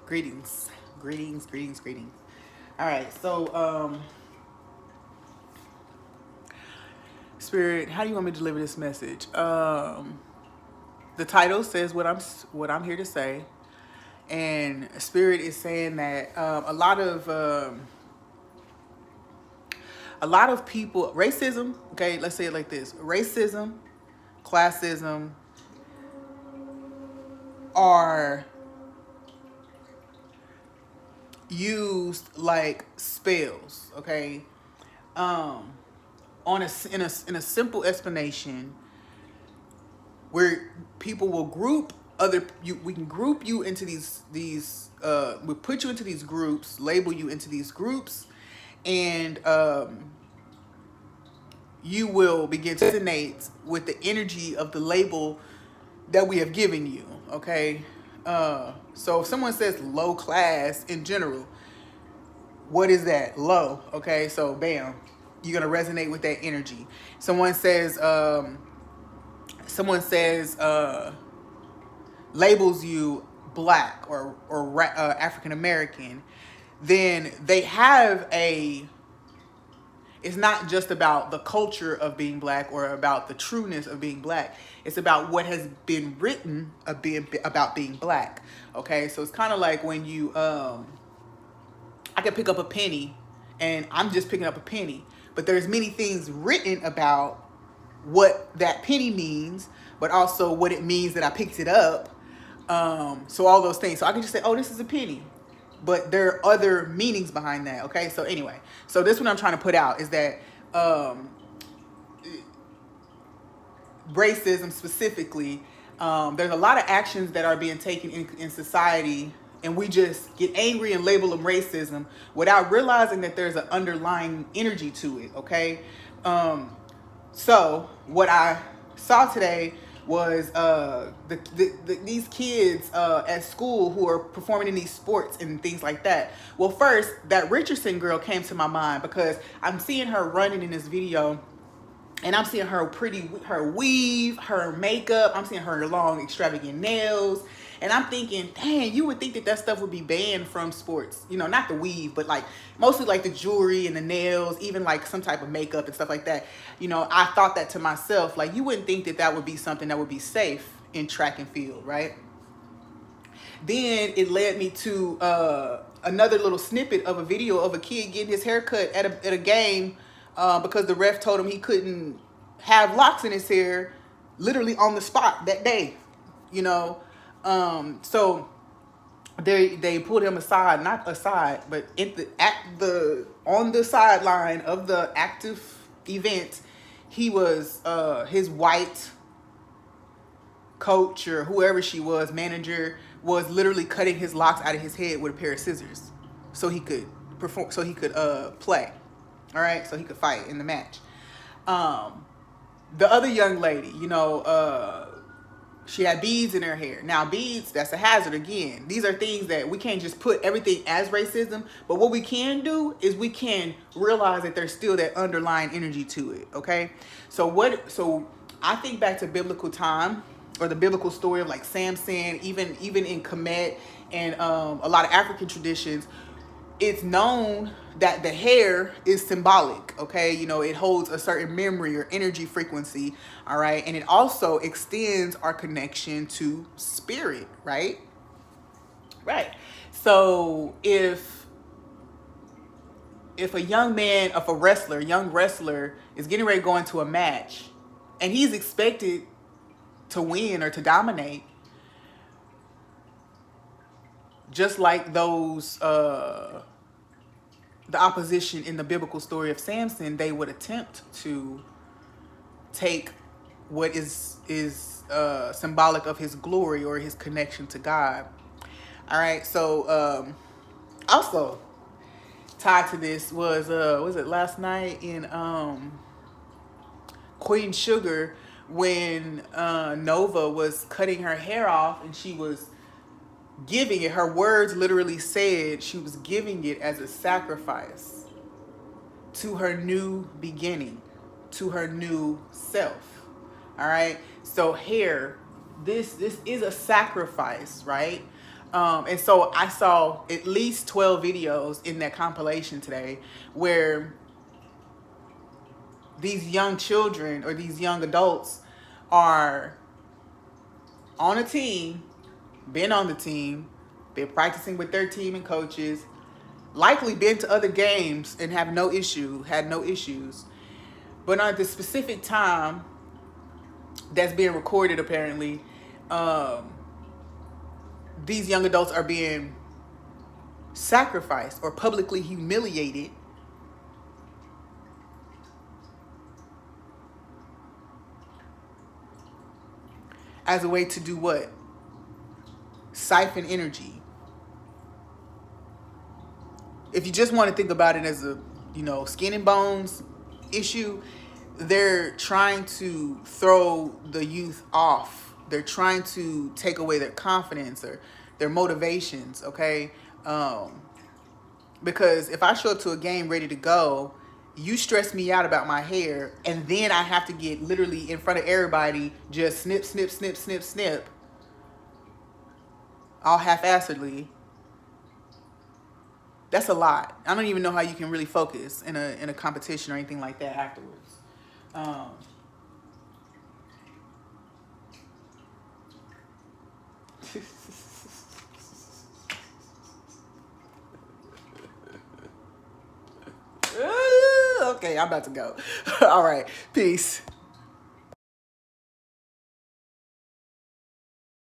Greetings, greetings, greetings, greetings. All right, so Spirit, how do you want me to deliver this message? The title says what I'm here to say, and Spirit is saying that a lot of people, racism. Okay, let's say it like this: racism, classism are used like spells. Okay, um, on in a simple explanation, where people will group we can group you into we put you into these groups, label you into these groups, and you will begin to resonate with the energy of the label that we have given you. Okay, so if someone says low class in general, what is that? Low. Okay, so bam, you're gonna resonate with that energy. Someone says labels you black or African American, then they have a. It's not just about the culture of being black or about the trueness of being black. It's about what has been written about being black. Okay, so it's kind of like when I can pick up a penny, and I'm just picking up a penny, but there's many things written about what that penny means, but also what it means that I picked it up. So all those things. So I can just say, oh, this is a penny. But there are other meanings behind that. Okay. So anyway, so this one I'm trying to put out is that racism specifically, there's a lot of actions that are being taken in society, and we just get angry and label them racism without realizing that there's an underlying energy to it. Okay. So what I saw today was these kids at school who are performing in these sports and things like that. Well, first, that Richardson girl came to my mind because I'm seeing her running in this video, and I'm seeing her weave, her makeup. I'm seeing her long, extravagant nails. And I'm thinking, dang, you would think that stuff would be banned from sports. You know, not the weave, but like mostly like the jewelry and the nails, even like some type of makeup and stuff like that. You know, I thought that to myself, like you wouldn't think that would be something that would be safe in track and field, right? Then it led me to another little snippet of a video of a kid getting his hair cut at a game because the ref told him he couldn't have locks in his hair literally on the spot that day, you know. So they pulled him aside, not aside, but on the sideline of the active event. He was his white coach or whoever she was, manager, was literally cutting his locks out of his head with a pair of scissors so he could perform, so he could play. All right, so he could fight in the match. The other young lady, you know, she had beads in her hair. Now, beads, that's a hazard again. These are things that we can't just put everything as racism, but what we can do is we can realize that there's still that underlying energy to it, okay? So I think back to biblical time, or the biblical story of like Samson, even in Kemet and a lot of African traditions. It's known that the hair is symbolic, okay? You know, it holds a certain memory or energy frequency, all right? And it also extends our connection to spirit, right? Right. So if a young wrestler is getting ready to go into a match and he's expected to win or to dominate, just like those the opposition in the biblical story of Samson, they would attempt to take what is symbolic of his glory or his connection to God. All right, so also tied to this was it last night in Queen Sugar, when Nova was cutting her hair off, and she was giving it, her words literally said she was giving it as a sacrifice to her new beginning, to her new self. All right, so hair, this is a sacrifice, right? And so I saw at least 12 videos in that compilation today where these young children or these young adults are on a team, been on the team, been practicing with their team and coaches, likely been to other games and had no issues. But at the specific time that's being recorded, apparently, these young adults are being sacrificed or publicly humiliated as a way to do what? Siphon energy. If you just want to think about it as a, skin and bones issue, they're trying to throw the youth off. They're trying to take away their confidence or their motivations, okay? Because if I show up to a game ready to go, you stress me out about my hair, and then I have to get literally in front of everybody, just snip, snip, snip, snip, snip, all half-assedly. That's a lot. I don't even know how you can really focus in a competition or anything like that afterwards. Okay, I'm about to go. All right, peace.